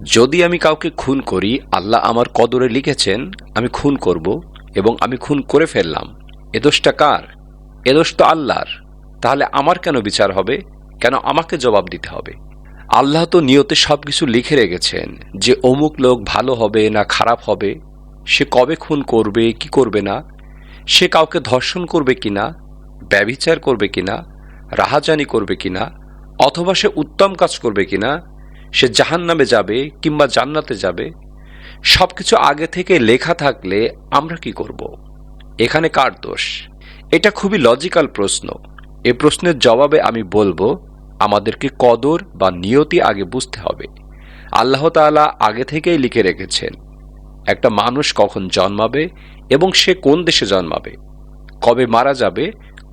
যদি আমি কাউকে খুন করি, আল্লাহ আমার কদরে লিখেছেন আমি খুন করব এবং আমি খুন করে ফেললাম, এ দোষটা কার? এ দোষ তো আল্লাহর। তাহলে আমার কেন বিচার হবে? কেন আমাকে জবাব দিতে হবে? আল্লাহ তো নিয়তে সবকিছু লিখে রেখেছেন যে অমুক লোক ভালো হবে না খারাপ হবে, সে কবে খুন করবে কি করবে না, সে কাউকে ধর্ষণ করবে কিনা, ব্যভিচার করবে কিনা, রাহাজানি করবে কিনা, অথবা সে উত্তম কাজ করবে কিনা, সে জাহান্নামে যাবে কিংবা জান্নাতে যাবে, সবকিছু আগে থেকে লেখা থাকলে আমরা কি করব? এখানে কার দোষ? এটা খুবই লজিক্যাল প্রশ্ন। এ প্রশ্নের জবাবে আমি বলবো, আমাদেরকে কদর বা নিয়তি আগে বুঝতে হবে। আল্লাহ তাআলা আগে থেকেই লিখে রেখেছেন একটা মানুষ কখন জন্মাবে এবং সে কোন দেশে জন্মাবে, কবে মারা যাবে,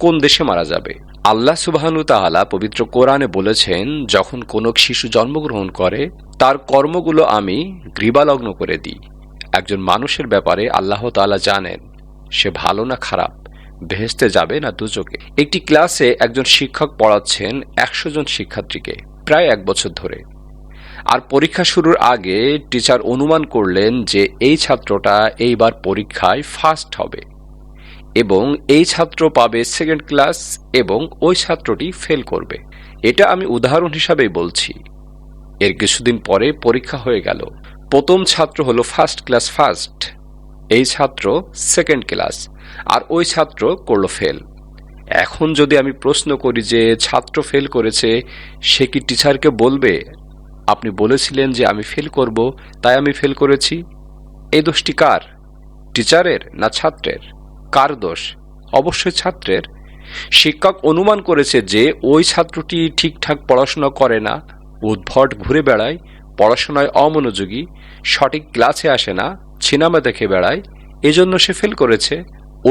কোন দেশে মারা যাবে। আল্লাহ সুবহানাহু ওয়া তাআলা পবিত্র কোরআনে বলেছেন, যখন কোনো শিশু জন্মগ্রহণ করে তার কর্মগুলো আমি গ্রীবালগ্ন করে দিই। একজন মানুষের ব্যাপারে আল্লাহ তাআলা জানেন সে ভালো না খারাপ, বেহেশতে যাবে না দোজখে। একটি ক্লাসে একজন শিক্ষক পড়াচ্ছেন 100 জন শিক্ষার্থীকে প্রায় 1 বছর ধরে। আর পরীক্ষা শুরুর আগে টিচার অনুমান করলেন যে এই ছাত্রটা এইবার পরীক্ষায় ফার্স্ট হবে এবং এই ছাত্র পাবে সেকেন্ড ক্লাস এবং ওই ছাত্রটি ফেল করবে। এটা আমি উদাহরণ হিসাবেই বলছি। এর কিছুদিন পরে পরীক্ষা হয়ে গেল। প্রথম ছাত্র হলো ফার্স্ট ক্লাস ফার্স্ট, এই ছাত্র সেকেন্ড ক্লাস, আর ওই ছাত্র করলো ফেল। এখন যদি আমি প্রশ্ন করি যে ছাত্র ফেল করেছে, সে কি টিচারকে বলবে আপনি বলেছিলেন যে আমি ফেল করব, তাই আমি ফেল করেছি? এই দোষটি কার? টিচারের না ছাত্রের? কার দোষ? অবশ্যই ছাত্রের। শিক্ষক অনুমান করেছে যে ওই ছাত্রটি ঠিকঠাক পড়াশোনা করে না, উদ্ভট ঘুরে বেড়ায়, পড়াশোনায় অমনোযোগী, সঠিক ক্লাসে আসে না, সিনেমা দেখে বেড়ায়, এজন্য সে ফেল করেছে।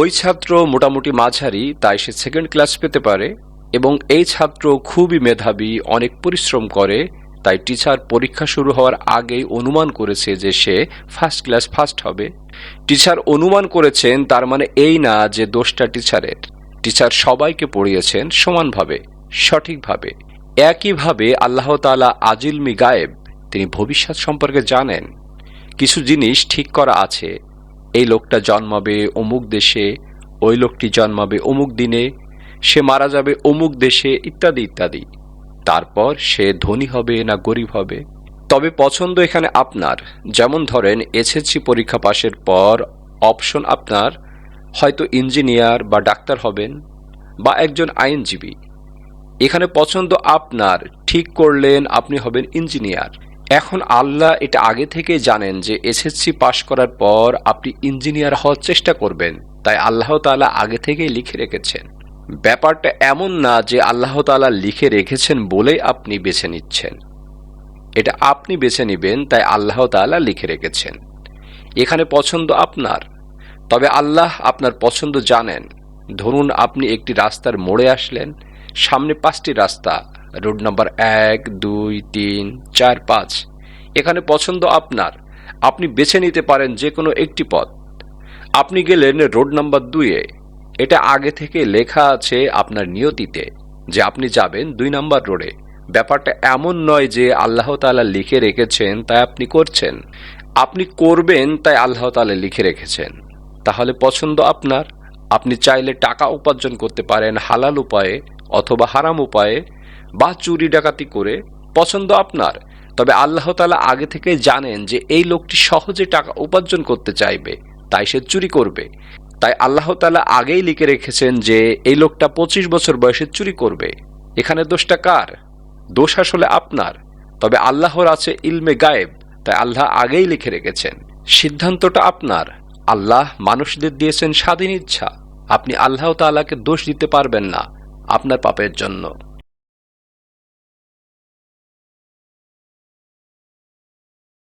ওই ছাত্র মোটামুটি মাঝারি, তাই সে সেকেন্ড ক্লাস পেতে পারে, এবং এই ছাত্র খুবই মেধাবী, অনেক পরিশ্রম করে, তাই টিচার পরীক্ষা শুরু হওয়ার আগেই অনুমান করেছে যে সে ফার্স্ট ক্লাস ফার্স্ট হবে। টিচার অনুমান করেছেন তার মানে এই না যে দোষটা টিচারের। টিচার সবাইকে পড়িয়েছেন সমানভাবে, সঠিকভাবে। একইভাবে আল্লাহ তাআলা আজিলমি গায়েব, তিনি ভবিষ্যৎ সম্পর্কে জানেন। কিছু জিনিস ঠিক করা আছে, এই লোকটা জন্মাবে অমুক দেশে, ওই লোকটি জন্মাবে অমুক দিনে, সে মারা যাবে অমুক দেশে, ইত্যাদি ইত্যাদি। তারপর সে ধনী হবে না গরিব হবে। তবে পছন্দ এখানে আপনার। যেমন ধরেন এসএসসি পরীক্ষা পাশের পর অপশন আপনার হয়তো ইঞ্জিনিয়ার বা ডাক্তার হবেন বা একজন আইনজীবী। এখানে পছন্দ আপনার, ঠিক করলেন আপনি হবেন ইঞ্জিনিয়ার। এখন আল্লাহ এটা আগে থেকে জানেন যে এসএসসি পাশ করার পর আপনি ইঞ্জিনিয়ার হওয়ার চেষ্টা করবেন, তাই আল্লাহ তাআলা আগে থেকেই লিখে রেখেছেন। ব্যাপারটা এমন না যে আল্লাহ তাআলা লিখে রেখেছেন বলেই আপনি বেছে নিচ্ছেন। এটা আপনি বেছে নেবেন, তাই আল্লাহ তাআলা লিখে রেখেছেন। এখানে পছন্দ আপনার, তবে আল্লাহ আপনার পছন্দ জানেন। ধরুন আপনি একটি রাস্তার মোড়ে আসলেন, সামনে 5টি রাস্তা, রোড নাম্বার 1, 2, 3, 4, 5। এখানে পছন্দ আপনার, আপনি বেছে নিতে পারেন যে কোনো একটি পথ। আপনি গেলেন রোড নাম্বার 2-এ। এটা আগে থেকে লেখা আছে আপনার নিয়তিতে যে আপনি যাবেন 2 নাম্বার রোডে। ব্যাপারটা এমন নয় যে আল্লাহ তাআলা লিখে রেখেছেন তাই আপনি করছেন। আপনি করবেন তাই আল্লাহ তাআলা লিখে রেখেছেন। তাহলে পছন্দ আপনার। আপনি চাইলে টাকা উপার্জন করতে পারেন হালাল উপায়ে অথবা হারাম উপায়ে বা চুরি ডাকাতি করে, পছন্দ আপনার। তবে আল্লাহ তাআলা আগে থেকে জানেন যে এই লোকটি সহজে টাকা উপার্জন করতে চাইবে, তাই সে চুরি করবে। তাই আল্লাহ তাআলা আগেই লিখে রেখেছেন যে এই লোকটা 25 বছর বয়সে চুরি করবে। এখানে দোষটা কার? দোষ আসলে আপনার। তবে আল্লাহর আছে ইলমে গায়েব, তাই আল্লাহ আগেই লিখে রেখেছেন। সিদ্ধান্তটা আপনার। আল্লাহ মানুষদের দিয়েছেন স্বাধীন ইচ্ছা। আপনি আল্লাহ তাআলাকে দোষ দিতে পারবেন না আপনার পাপের জন্য।